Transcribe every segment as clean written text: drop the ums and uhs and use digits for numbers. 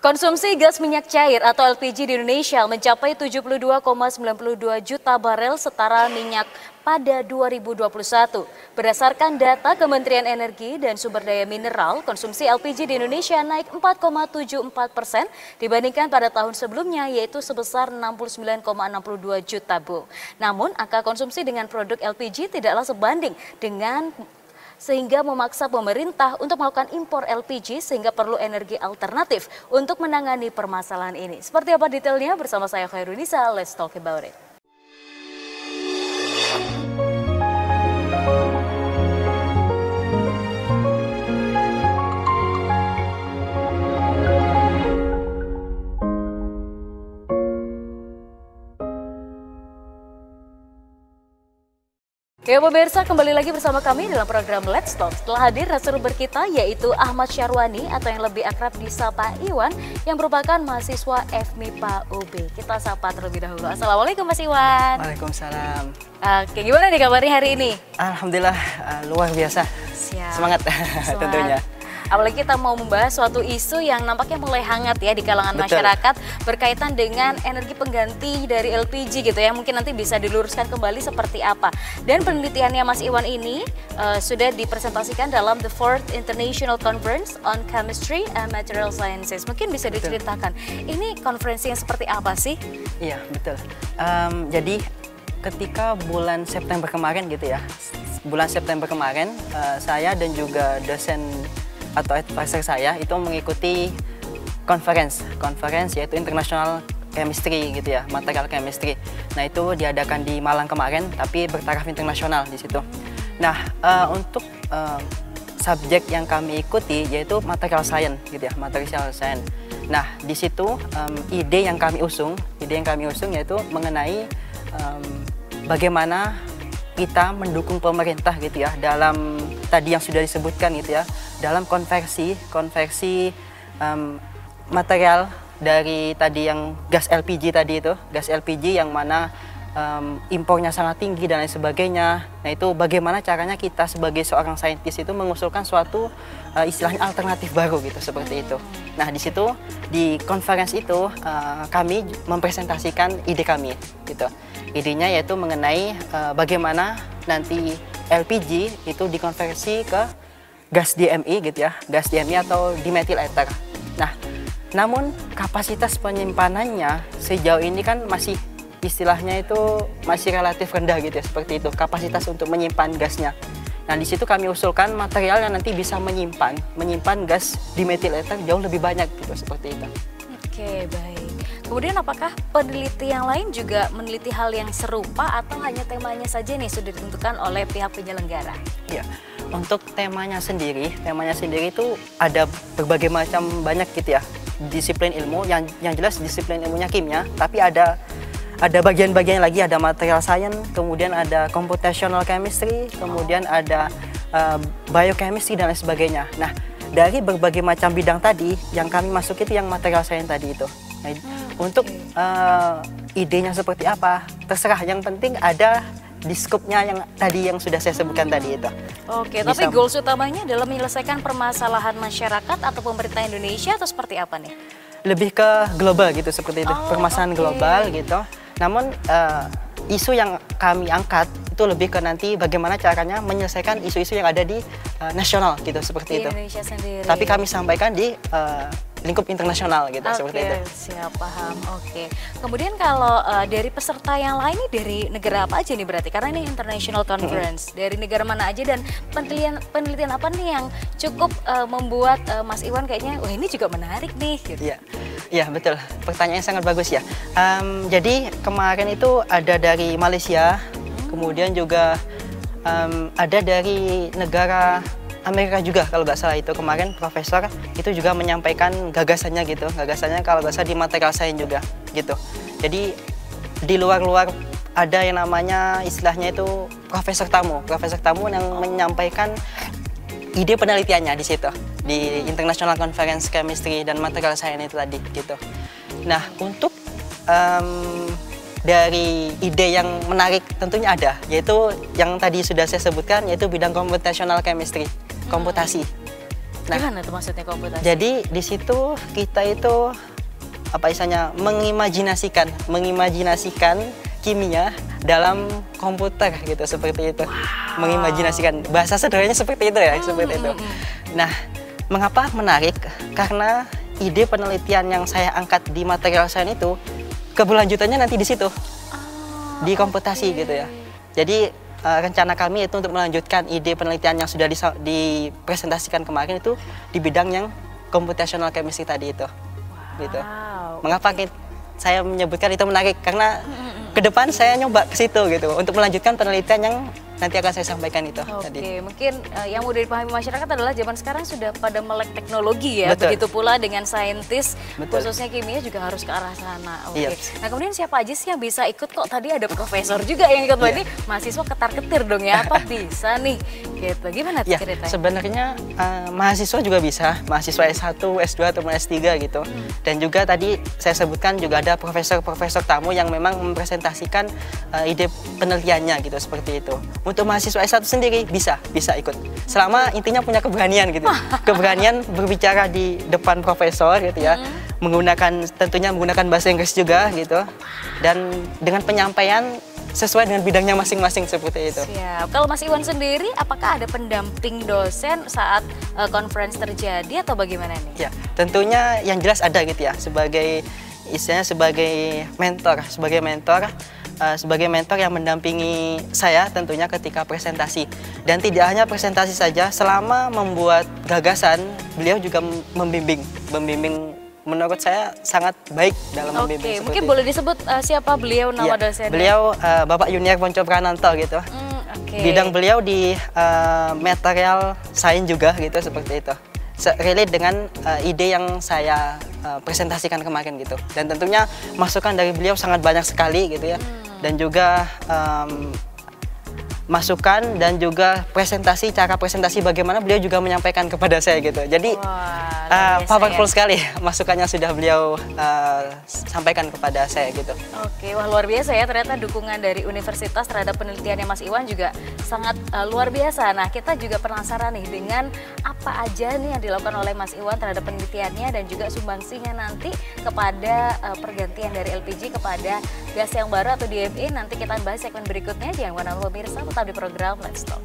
Konsumsi gas minyak cair atau LPG di Indonesia mencapai 72,92 juta barel setara minyak pada 2021. Berdasarkan data Kementerian Energi dan Sumber Daya Mineral, konsumsi LPG di Indonesia naik 4,74% dibandingkan pada tahun sebelumnya, yaitu sebesar 69,62 juta bu. Namun, angka konsumsi dengan produk LPG tidaklah sebanding dengan sehingga memaksa pemerintah untuk melakukan impor LPG sehingga perlu energi alternatif untuk menangani permasalahan ini. Seperti apa detailnya bersama saya Khairunisa, let's talk about it. Ya pemirsa, kembali lagi bersama kami dalam program Let's Talk. Setelah hadir narasumber kita yaitu Ahmad Syarwani atau yang lebih akrab disapa Iwan yang merupakan mahasiswa FMIPA UB. Kita sapa terlebih dahulu. Assalamualaikum Mas Iwan. Waalaikumsalam. Oke, gimana nih kabarnya hari ini? Alhamdulillah luar biasa. Siap. Semangat tentunya. Apalagi kita mau membahas suatu isu yang nampaknya mulai hangat ya di kalangan masyarakat berkaitan dengan energi pengganti dari LPG gitu ya. Mungkin nanti bisa diluruskan kembali seperti apa. Dan penelitiannya Mas Iwan ini sudah dipresentasikan dalam The Fourth International Conference on Chemistry and Material Sciences. Mungkin bisa diceritakan, ini konferensi yang seperti apa sih? Iya, betul. Jadi ketika bulan September kemarin gitu ya, bulan September kemarin saya dan juga dosen atau advisor saya itu mengikuti conference yaitu International Chemistry gitu ya, Material Chemistry. Nah itu diadakan di Malang kemarin, tapi bertaraf internasional di situ. Nah untuk subjek yang kami ikuti yaitu Material Science gitu ya, Material Science. Nah di situ ide yang kami usung yaitu mengenai bagaimana kita mendukung pemerintah gitu ya dalam tadi yang sudah disebutkan gitu ya, dalam konversi material dari tadi yang gas LPG tadi itu, gas LPG yang mana impornya sangat tinggi dan lain sebagainya. Nah itu bagaimana caranya kita sebagai seorang saintis itu mengusulkan suatu istilahnya alternatif baru gitu, seperti itu. Nah di situ di konferensi itu kami mempresentasikan ide kami gitu. Idenya yaitu mengenai bagaimana nanti LPG itu dikonversi ke gas DMI gitu ya, gas DMI atau dimethyl ether. Nah, namun kapasitas penyimpanannya sejauh ini kan masih istilahnya itu masih relatif rendah gitu ya, seperti itu kapasitas untuk menyimpan gasnya. Nah, di situ kami usulkan material yang nanti bisa menyimpan gas dimethyl ether jauh lebih banyak gitu, seperti itu. Oke, baik. Kemudian apakah peneliti yang lain juga meneliti hal yang serupa atau hanya temanya saja nih sudah ditentukan oleh pihak penyelenggara? Iya, untuk temanya sendiri itu ada berbagai macam banyak gitu ya disiplin ilmu. Yang jelas disiplin ilmunya kimia, tapi ada bagian-bagian lagi, ada material science, kemudian ada computational chemistry, kemudian ada biochemistry dan lain sebagainya. Nah dari berbagai macam bidang tadi yang kami masuk itu yang material science tadi itu. Nah, untuk idenya seperti apa terserah, yang penting ada di scope-nya yang tadi yang sudah saya sebutkan tadi itu. Oke, tapi goals utamanya adalah menyelesaikan permasalahan masyarakat atau pemerintah Indonesia atau seperti apa nih? Lebih ke global gitu, seperti itu, permasalahan global gitu. Namun isu yang kami angkat itu lebih ke nanti bagaimana caranya menyelesaikan isu-isu yang ada di nasional gitu, seperti itu. Indonesia sendiri. Tapi kami sampaikan di lingkup internasional gitu, seperti itu. Siap, paham. Oke. Kemudian kalau dari peserta yang lain ini dari negara apa aja nih berarti? Karena ini international conference. Dari negara mana aja dan penelitian apa nih yang cukup membuat Mas Iwan kayaknya wah ini juga menarik nih gitu. Iya, betul. Pertanyaannya sangat bagus ya. Jadi kemarin itu ada dari Malaysia, kemudian juga ada dari negara Amerika juga kalau nggak salah. Itu kemarin profesor itu juga menyampaikan gagasannya gitu, kalau nggak salah di material science juga gitu. Jadi di luar ada yang namanya istilahnya itu profesor tamu yang menyampaikan ide penelitiannya di situ di International Conference Chemistry dan Material Science itu tadi gitu. Nah untuk dari ide yang menarik tentunya ada, yaitu yang tadi sudah saya sebutkan, yaitu bidang computational chemistry, komputasi Gimana tuh maksudnya komputasi? Jadi di situ kita itu apa istilahnya mengimajinasikan kimia dalam komputer gitu, seperti itu. Mengimajinasikan, bahasa sederhananya seperti itu ya, seperti itu. Nah, mengapa menarik? Karena ide penelitian yang saya angkat di material sains itu keberlanjutannya nanti di situ, di komputasi gitu ya. Jadi rencana kami itu untuk melanjutkan ide penelitian yang sudah dipresentasikan kemarin itu di bidang yang computational chemistry tadi itu. Gitu. Mengapa saya menyebutkan itu menarik? Karena ke depan saya nyoba ke situ gitu untuk melanjutkan penelitian yang nanti akan saya sampaikan itu tadi. Mungkin yang mudah dipahami masyarakat adalah zaman sekarang sudah pada melek teknologi ya. Betul. Begitu pula dengan saintis, khususnya kimia juga harus ke arah sana. Nah, kemudian siapa aja sih yang bisa ikut? Kok tadi ada profesor juga yang ikut? Ini mahasiswa ketar-ketir dong ya, apa bisa nih? Gitu. Gimana tuh ceritanya? Sebenarnya mahasiswa juga bisa, mahasiswa S1, S2 atau S3 gitu. Dan juga tadi saya sebutkan juga ada profesor-profesor tamu yang memang mempresentasikan ide penelitiannya gitu, seperti itu. Untuk mahasiswa S1 sendiri bisa ikut. Selama intinya punya keberanian gitu. Keberanian berbicara di depan profesor gitu ya. Tentunya menggunakan bahasa Inggris juga gitu. Dan dengan penyampaian sesuai dengan bidangnya masing-masing seperti itu. Siap. Kalau Mas Iwan sendiri, apakah ada pendamping dosen saat conference terjadi atau bagaimana nih? Ya, tentunya yang jelas ada gitu ya. Istilahnya sebagai mentor yang mendampingi saya tentunya ketika presentasi. Dan tidak hanya presentasi saja, selama membuat gagasan, beliau juga membimbing menurut saya sangat baik dalam membimbing. Mungkin boleh disebut siapa beliau, nama dosennya? Beliau Bapak Yuniar Ponco Prananto gitu. Bidang beliau di material sains juga gitu, seperti itu. Relate dengan ide yang saya presentasikan kemarin gitu. Dan tentunya masukan dari beliau sangat banyak sekali gitu ya. Dan juga masukan dan juga cara presentasi bagaimana beliau juga menyampaikan kepada saya gitu. Jadi powerful sekali masukannya sudah beliau sampaikan kepada saya gitu. Wah luar biasa ya, ternyata dukungan dari universitas terhadap penelitiannya Mas Iwan juga sangat luar biasa. Nah, kita juga penasaran nih dengan apa aja nih yang dilakukan oleh Mas Iwan terhadap penelitiannya dan juga sumbangsinya nanti kepada pergantian dari LPG kepada gas yang baru atau DME. Nanti kita bahas segmen berikutnya. Jangan kemana-mana pemirsa, tetap di program Let's Talk.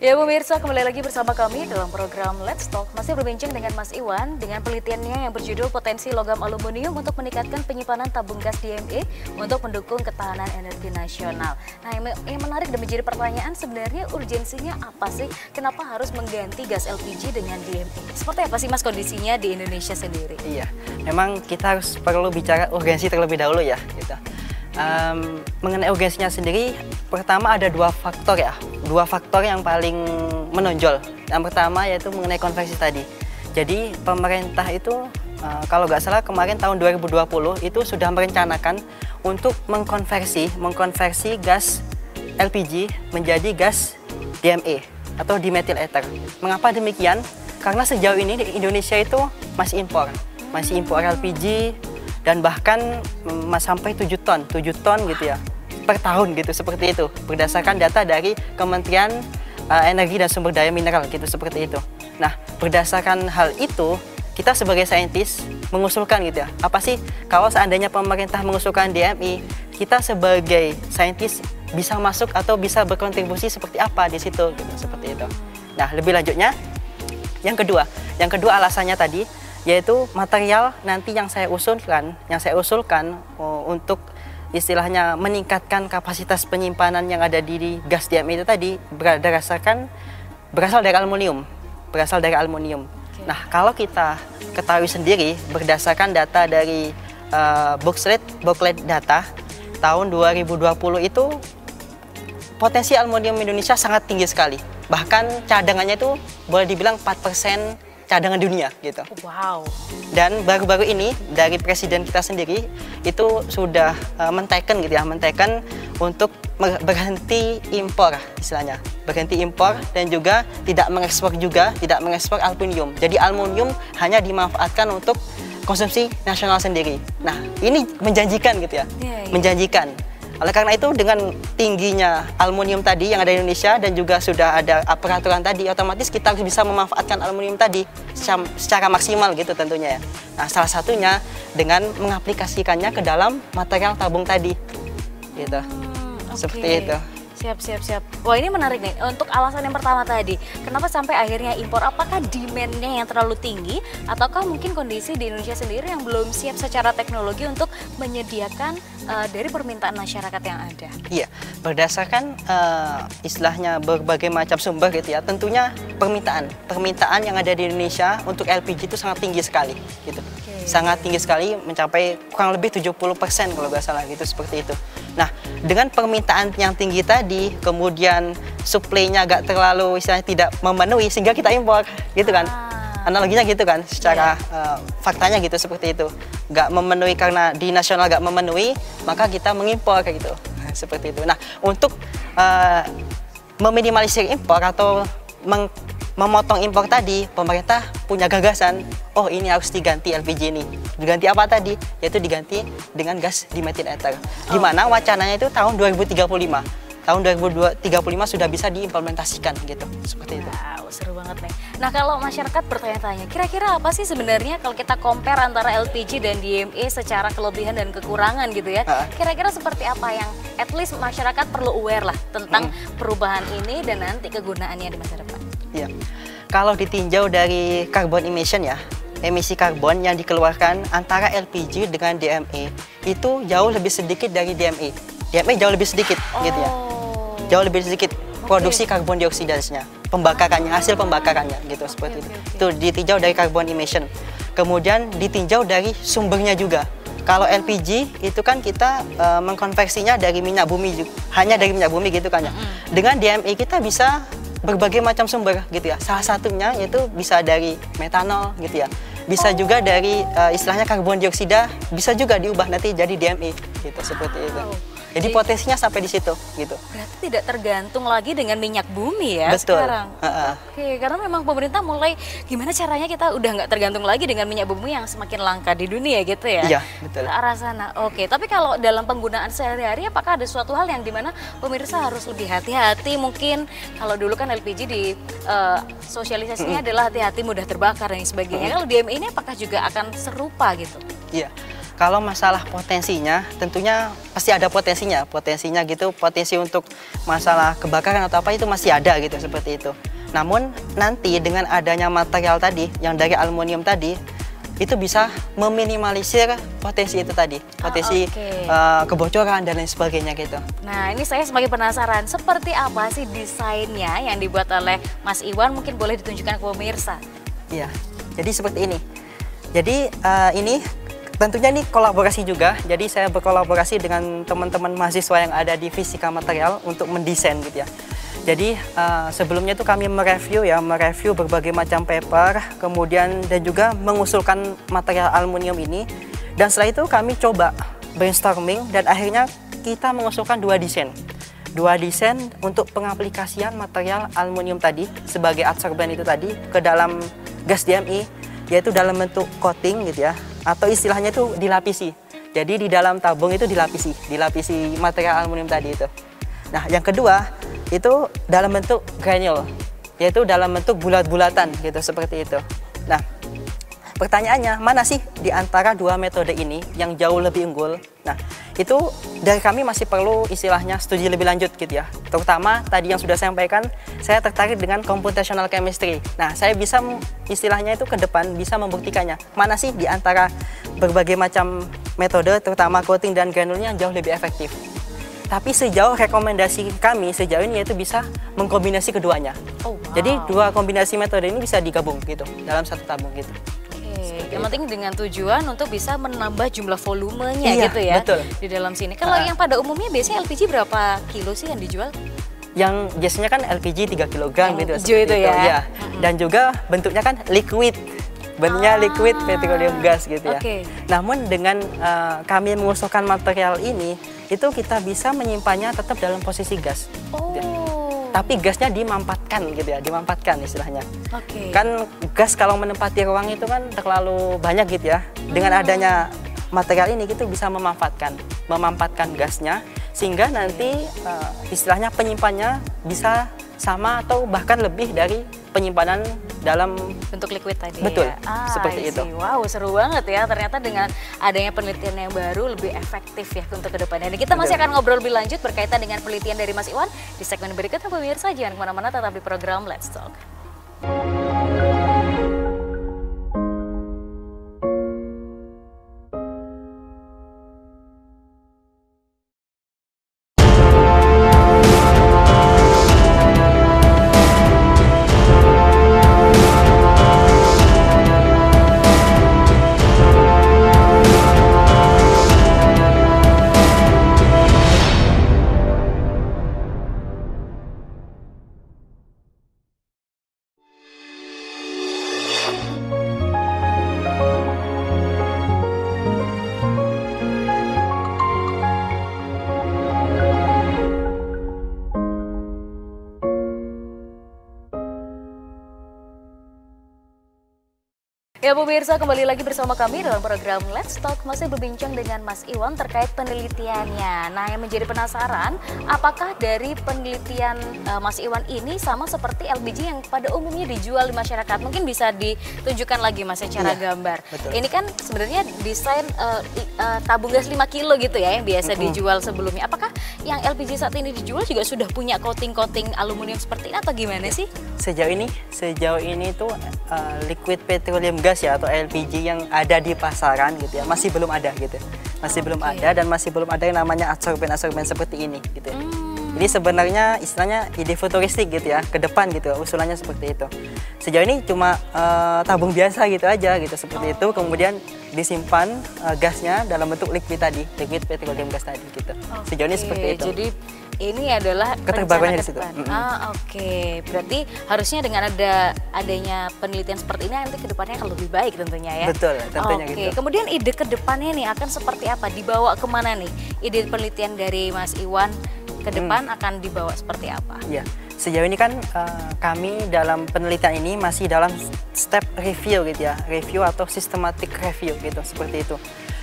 Ya pemirsa, kembali lagi bersama kami dalam program Let's Talk. Masih berbincang dengan Mas Iwan dengan penelitiannya yang berjudul Potensi Logam Aluminium untuk Meningkatkan Penyimpanan Tabung Gas DME untuk Mendukung Ketahanan Energi Nasional. Nah, yang menarik dan menjadi pertanyaan sebenarnya urgensinya apa sih? Kenapa harus mengganti gas LPG dengan DME? Seperti apa sih Mas kondisinya di Indonesia sendiri? Iya, memang kita perlu bicara urgensi terlebih dahulu ya. Gitu. Mengenai urgensinya sendiri, pertama ada dua faktor yang paling menonjol. Yang pertama yaitu mengenai konversi tadi. Jadi pemerintah itu kalau nggak salah kemarin tahun 2020 itu sudah merencanakan untuk mengkonversi gas LPG menjadi gas DME atau dimethyl ether. Mengapa demikian? Karena sejauh ini di Indonesia itu masih impor LPG. Dan bahkan sampai 7 ton gitu ya per tahun gitu, seperti itu berdasarkan data dari Kementerian Energi dan Sumber Daya Mineral gitu, seperti itu. Nah, berdasarkan hal itu kita sebagai saintis mengusulkan gitu ya, apa sih kalau seandainya pemerintah mengusulkan DME, kita sebagai saintis bisa masuk atau bisa berkontribusi seperti apa di situ gitu, seperti itu. Nah, lebih lanjutnya yang kedua alasannya tadi yaitu material nanti yang saya usulkan untuk istilahnya meningkatkan kapasitas penyimpanan yang ada di gas DME itu tadi berdasarkan Berasal dari aluminium. Berasal dari aluminium. Oke. Nah, kalau kita ketahui sendiri berdasarkan data dari Booklet data tahun 2020 itu potensi aluminium Indonesia sangat tinggi sekali. Bahkan cadangannya itu boleh dibilang 4% cadangan dunia gitu. Wow. Dan baru-baru ini dari presiden kita sendiri itu sudah menteken gitu ya, menteken untuk berhenti impor istilahnya. Berhenti impor dan juga tidak mengekspor aluminium. Jadi aluminium hanya dimanfaatkan untuk konsumsi nasional sendiri. Nah, ini menjanjikan gitu ya. Iya. Menjanjikan. Oleh karena itu dengan tingginya aluminium tadi yang ada di Indonesia dan juga sudah ada peraturan tadi, otomatis kita harus bisa memanfaatkan aluminium tadi secara maksimal gitu tentunya ya. Nah, salah satunya dengan mengaplikasikannya ke dalam material tabung tadi. Gitu. Seperti itu. Siap. Wah, ini menarik nih. Untuk alasan yang pertama tadi, kenapa sampai akhirnya impor? Apakah demand-nya yang terlalu tinggi, ataukah mungkin kondisi di Indonesia sendiri yang belum siap secara teknologi untuk menyediakan dari permintaan masyarakat yang ada? Iya, berdasarkan istilahnya berbagai macam sumber gitu ya. Tentunya permintaan yang ada di Indonesia untuk LPG itu sangat tinggi sekali gitu. Sangat tinggi sekali, mencapai kurang lebih 70% kalau nggak salah gitu, seperti itu. Nah, dengan permintaan yang tinggi tadi, kemudian suplainya agak terlalu istilahnya tidak memenuhi sehingga kita impor gitu kan. Analoginya gitu kan, secara faktanya gitu, seperti itu. Nggak memenuhi karena di nasional nggak memenuhi, maka kita mengimpor kayak gitu. Seperti itu. Nah, untuk meminimalisir impor atau memotong impor tadi, pemerintah punya gagasan, oh ini harus diganti LPG ini. Diganti apa tadi? Yaitu diganti dengan gas di methane ether. Di mana wacananya itu tahun 2035. Tahun 2035 sudah bisa diimplementasikan gitu. Seperti itu. Wow, seru banget nih. Nah, kalau masyarakat bertanya-tanya, kira-kira apa sih sebenarnya kalau kita compare antara LPG dan DME secara kelebihan dan kekurangan gitu ya? Kira-kira seperti apa yang at least masyarakat perlu aware lah tentang perubahan ini dan nanti kegunaannya di masa depan? Iya. Kalau ditinjau dari carbon emission ya, emisi karbon yang dikeluarkan antara LPG dengan DME itu jauh lebih sedikit dari DME. DME jauh lebih sedikit gitu ya. Jauh lebih sedikit produksi karbon dioksidanya, hasil pembakarannya gitu, seperti itu. Itu ditinjau dari carbon emission. Kemudian ditinjau dari sumbernya juga. Kalau LPG itu kan kita mengkonversinya dari minyak bumi, hanya dari minyak bumi gitu kan ya. Dengan DME kita bisa berbagai macam sumber gitu ya. Salah satunya yaitu bisa dari metanol gitu ya. Bisa juga dari istilahnya karbon dioksida, bisa juga diubah nanti jadi DME gitu, seperti itu. Jadi potensinya sampai di situ gitu. Berarti tidak tergantung lagi dengan minyak bumi ya. Betul. Sekarang. Oke, karena memang pemerintah mulai gimana caranya kita udah nggak tergantung lagi dengan minyak bumi yang semakin langka di dunia gitu ya. Iya, betul. Ke arah sana. Oke, tapi kalau dalam penggunaan sehari-hari apakah ada suatu hal yang dimana pemirsa harus lebih hati-hati? Mungkin kalau dulu kan LPG di sosialisasinya adalah hati-hati mudah terbakar dan sebagainya. Kalau DME ini apakah juga akan serupa gitu? Iya. Kalau masalah potensinya, tentunya pasti ada potensinya gitu, potensi untuk masalah kebakaran atau apa itu masih ada gitu, seperti itu. Namun nanti dengan adanya material tadi, yang dari aluminium tadi, itu bisa meminimalisir potensi itu tadi, potensi kebocoran dan lain sebagainya gitu. Nah, ini saya sebagai penasaran, seperti apa sih desainnya yang dibuat oleh Mas Iwan, mungkin boleh ditunjukkan ke pemirsa? Iya, jadi seperti ini. Jadi ini tentunya ini kolaborasi juga, jadi saya berkolaborasi dengan teman-teman mahasiswa yang ada di Fisika Material untuk mendesain gitu ya. Jadi sebelumnya itu kami mereview berbagai macam paper, kemudian dan juga mengusulkan material aluminium ini. Dan setelah itu kami coba brainstorming dan akhirnya kita mengusulkan dua desain untuk pengaplikasian material aluminium tadi sebagai adsorben itu tadi ke dalam gas DME, yaitu dalam bentuk coating gitu ya, atau istilahnya itu dilapisi. Jadi di dalam tabung itu dilapisi material aluminium tadi itu. Nah, yang kedua itu dalam bentuk granule, yaitu dalam bentuk bulat-bulatan gitu, seperti itu. Nah, pertanyaannya, mana sih di antara dua metode ini yang jauh lebih unggul? Nah, itu dari kami masih perlu istilahnya studi lebih lanjut gitu ya. Terutama tadi yang sudah saya sampaikan, saya tertarik dengan computational chemistry. Nah, saya bisa istilahnya itu ke depan bisa membuktikannya. Mana sih di antara berbagai macam metode, terutama coating dan granulnya yang jauh lebih efektif. Tapi sejauh rekomendasi kami sejauh ini yaitu bisa mengkombinasi keduanya. Oh, wow. Jadi dua kombinasi metode ini bisa digabung gitu dalam satu tabung gitu. Yang penting dengan tujuan untuk bisa menambah jumlah volumenya Iya, gitu ya betul. di dalam sini. Kalau yang pada umumnya biasanya LPG berapa kilo sih yang dijual? Yang biasanya kan LPG 3 kg gitu. Hijau itu ya. Ya. Dan juga bentuknya kan liquid. Bentuknya liquid petroleum gas gitu ya. Namun dengan kami mengusulkan material ini, itu kita bisa menyimpannya tetap dalam posisi gas. Oh. Tapi gasnya dimampatkan gitu ya, dimampatkan istilahnya. Oke. Kan gas kalau menempati ruang itu kan terlalu banyak gitu ya. Dengan adanya material ini kita bisa memampatkan gasnya sehingga nanti istilahnya penyimpanannya bisa sama atau bahkan lebih dari penyimpanan dalam bentuk liquid tadi. Betul, ya? seperti itu. Wow, seru banget ya. Ternyata dengan adanya penelitian yang baru lebih efektif ya untuk kedepannya. Dan kita masih akan ngobrol lebih lanjut berkaitan dengan penelitian dari Mas Iwan di segmen berikutnya. Pemirsa jangan kemana-mana, tetap di program Let's Talk. Ya pemirsa, kembali lagi bersama kami dalam program Let's Talk, masih berbincang dengan Mas Iwan terkait penelitiannya. Nah, yang menjadi penasaran, apakah dari penelitian Mas Iwan ini sama seperti LPG yang pada umumnya dijual di masyarakat? Mungkin bisa ditunjukkan lagi Mas secara gambar. Betul. Ini kan sebenarnya desain tabung gas 5 kilo gitu ya yang biasa dijual sebelumnya. Apakah yang LPG saat ini dijual juga sudah punya coating-coating aluminium seperti ini atau gimana sih? Sejauh ini tuh liquid petroleum gas ya atau LPG yang ada di pasaran gitu ya masih belum ada gitu, belum ada dan masih belum ada yang namanya adsorben seperti ini gitu. Jadi sebenarnya istilahnya ide futuristik gitu ya ke depan gitu usulannya seperti itu. Sejauh ini cuma tabung biasa gitu aja gitu seperti itu, kemudian disimpan gasnya dalam bentuk liquid tadi, liquid petroleum gas tadi gitu. Sejauh ini seperti itu. Jadi ini adalah keterbaruannya di situ. Berarti harusnya dengan adanya penelitian seperti ini nanti kedepannya akan lebih baik tentunya ya. Betul, tentunya gitu. Kemudian ide kedepannya nih akan seperti apa? Dibawa kemana nih? Ide penelitian dari Mas Iwan ke depan akan dibawa seperti apa? Ya, sejauh ini kan kami dalam penelitian ini masih dalam step review gitu ya, review atau systematic review gitu seperti itu.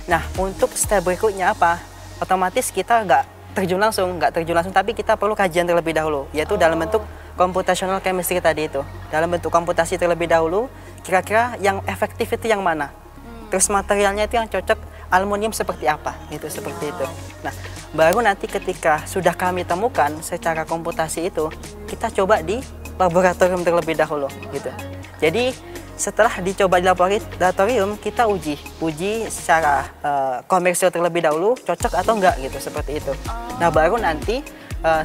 Nah, untuk step berikutnya apa? Otomatis kita nggak terjun langsung, tapi kita perlu kajian terlebih dahulu, yaitu dalam bentuk computational chemistry tadi itu. Dalam bentuk komputasi terlebih dahulu, kira-kira yang efektif itu yang mana? Terus materialnya itu yang cocok aluminium seperti apa? Gitu, seperti itu. Nah, baru nanti ketika sudah kami temukan secara komputasi itu, kita coba di laboratorium terlebih dahulu, gitu. Jadi setelah dicoba di laboratorium, kita uji secara komersial terlebih dahulu, cocok atau enggak gitu, seperti itu. Nah, baru nanti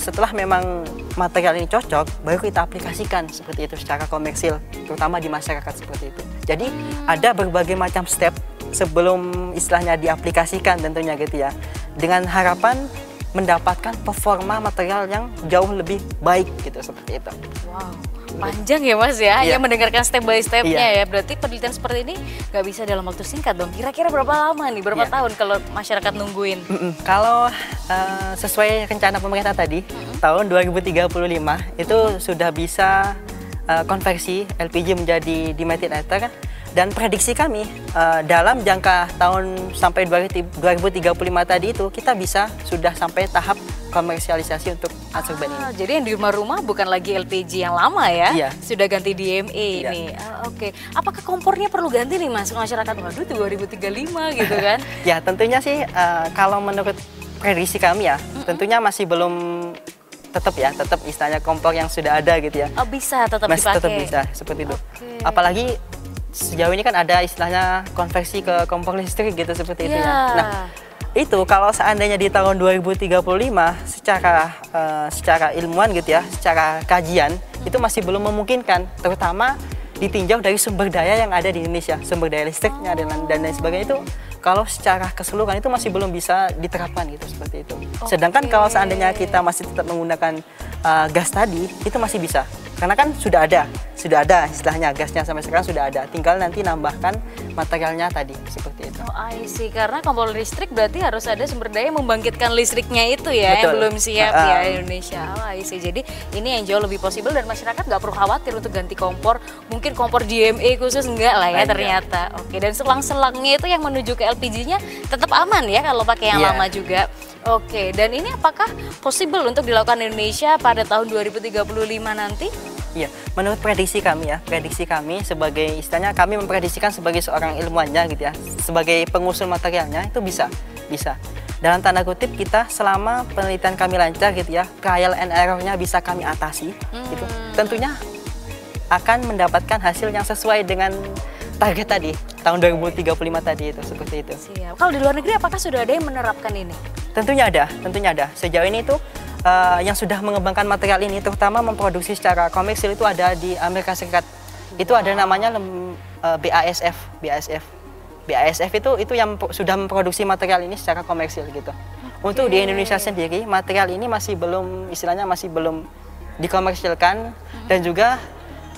setelah memang material ini cocok, baru kita aplikasikan seperti itu secara komersil, terutama di masyarakat seperti itu. Jadi ada berbagai macam step sebelum istilahnya diaplikasikan tentunya gitu ya, dengan harapan mendapatkan performa material yang jauh lebih baik gitu, seperti itu. Wow, panjang ya Mas ya, hanya mendengarkan step by stepnya ya. Berarti penelitian seperti ini nggak bisa dalam waktu singkat dong. Kira-kira berapa lama nih, berapa tahun kalau masyarakat nungguin? Kalau sesuai rencana pemerintah tadi, tahun 2035 itu sudah bisa konversi LPG menjadi dimethyl ether. Dan prediksi kami dalam jangka tahun sampai 2035 tadi itu kita bisa sudah sampai tahap komersialisasi untuk adsorben ini. Jadi yang di rumah-rumah bukan lagi LPG yang lama ya, sudah ganti DME ini. Oke. Apakah kompornya perlu ganti nih Mas masyarakat? Waduh 2035 gitu kan? Ya tentunya sih kalau menurut prediksi kami ya, tentunya masih belum tetap istilahnya kompor yang sudah ada gitu ya. Oh bisa tetap masih dipakai? Tetap bisa seperti itu. Apalagi sejauh ini kan ada istilahnya konversi ke kompor listrik gitu seperti itu ya. Nah, Itu kalau seandainya di tahun 2035 secara ilmuwan gitu ya, secara kajian itu masih belum memungkinkan, terutama ditinjau dari sumber daya yang ada di Indonesia, sumber daya listriknya dan lain sebagainya itu kalau secara keseluruhan itu masih belum bisa diterapkan gitu seperti itu. Sedangkan kalau seandainya kita masih tetap menggunakan gas tadi itu masih bisa. Karena kan sudah ada istilahnya gasnya sampai sekarang sudah ada, tinggal nanti nambahkan materialnya tadi seperti itu. Oh, I see. Karena kompor listrik berarti harus ada sumber daya membangkitkan listriknya itu ya. Betul. Yang belum siap ya Indonesia. Oh, I see. Jadi ini yang jauh lebih possible dan masyarakat nggak perlu khawatir untuk ganti kompor. Mungkin kompor DME khusus enggak lah ya ternyata. Oke, dan selang-selangnya itu yang menuju ke LPG-nya tetap aman ya kalau pakai yang lama juga. Oke, dan ini apakah possible untuk dilakukan di Indonesia pada tahun 2035 nanti? Iya, menurut prediksi kami sebagai istilahnya kami memprediksikan sebagai seorang ilmuwannya gitu ya, sebagai pengusul materialnya itu bisa. Dalam tanda kutip kita selama penelitian kami lancar gitu ya, trial and error-nya bisa kami atasi gitu. Tentunya akan mendapatkan hasil yang sesuai dengan target tadi, tahun 2035 tadi itu, seperti itu. Siap. Kalau di luar negeri apakah sudah ada yang menerapkan ini? Tentunya ada. Sejauh ini itu yang sudah mengembangkan material ini, terutama memproduksi secara komersil itu ada di Amerika Serikat. Itu ada namanya BASF. BASF itu yang sudah memproduksi material ini secara komersil gitu. Untuk di Indonesia sendiri, material ini masih belum dikomersilkan dan juga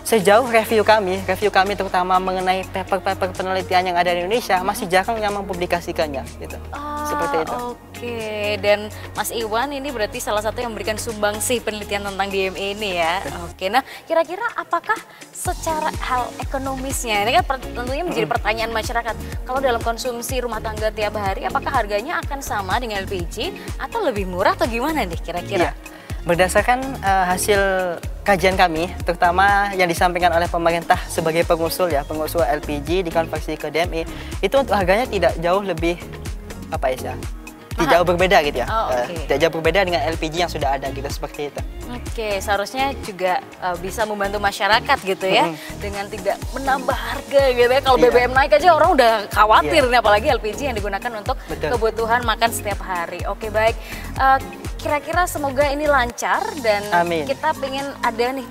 sejauh review kami terutama mengenai paper-paper penelitian yang ada di Indonesia masih jarang yang mempublikasikannya gitu. Seperti itu. Oke, dan Mas Iwan ini berarti salah satu yang memberikan sumbangsih penelitian tentang DME ini ya. Oke, nah kira-kira apakah secara hal ekonomisnya, ini kan tentunya menjadi pertanyaan masyarakat, kalau dalam konsumsi rumah tangga tiap hari apakah harganya akan sama dengan LPG atau lebih murah atau gimana nih kira-kira? Iya. Berdasarkan hasil kajian kami, terutama yang disampaikan oleh pemerintah sebagai pengusul LPG dikonversi ke DME, itu untuk harganya tidak jauh lebih tidak jauh berbeda gitu ya. Tidak jauh berbeda dengan LPG yang sudah ada gitu, seperti itu. Oke, seharusnya juga bisa membantu masyarakat gitu ya, dengan tidak menambah harga gitu ya. Kalau BBM naik aja orang udah khawatir nih, apalagi LPG yang digunakan untuk kebutuhan makan setiap hari. Oke, baik. Kira-kira semoga ini lancar dan kita pengen ada nih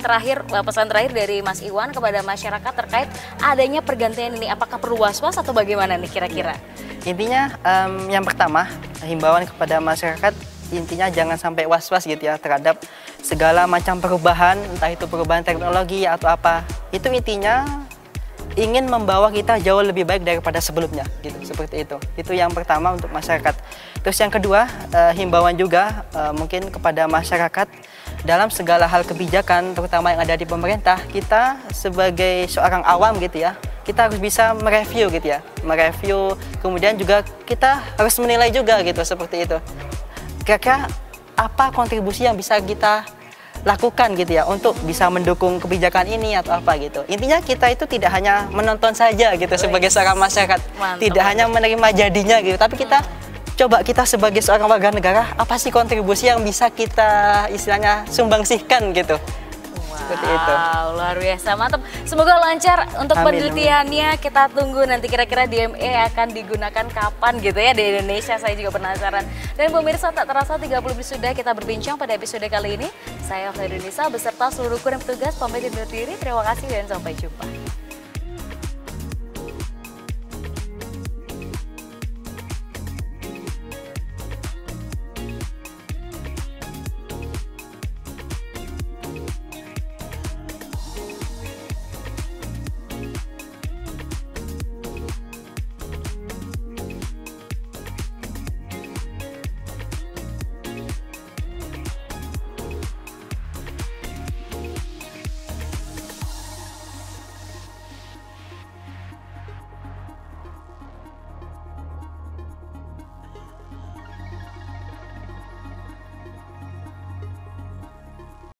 pesan terakhir dari Mas Iwan kepada masyarakat terkait adanya pergantian ini. Apakah perlu was-was atau bagaimana nih kira-kira? Intinya yang pertama, himbauan kepada masyarakat intinya jangan sampai was-was gitu ya terhadap segala macam perubahan, entah itu perubahan teknologi atau apa. Itu intinya ingin membawa kita jauh lebih baik daripada sebelumnya gitu, seperti itu. Itu yang pertama untuk masyarakat. Terus yang kedua, himbauan juga mungkin kepada masyarakat dalam segala hal kebijakan terutama yang ada di pemerintah, kita sebagai seorang awam gitu ya, kita harus bisa mereview gitu ya, kemudian juga kita harus menilai juga gitu, seperti itu. Kira-kira apa kontribusi yang bisa kita lakukan gitu ya untuk bisa mendukung kebijakan ini atau apa gitu. Intinya kita itu tidak hanya menonton saja gitu sebagai seorang masyarakat, tidak hanya menerima jadinya gitu, tapi kita coba kita sebagai seorang warga negara, apa sih kontribusi yang bisa kita istilahnya sumbangsihkan gitu. Seperti itu. Luar biasa, mantap. Semoga lancar untuk penelitiannya. Kita tunggu nanti kira-kira DME akan digunakan kapan gitu ya di Indonesia. Saya juga penasaran. Dan pemirsa, tak terasa 30 menit sudah kita berbincang pada episode kali ini. Saya Fedrinisa beserta seluruh kru dan petugas pamit undur diri. Terima kasih dan sampai jumpa.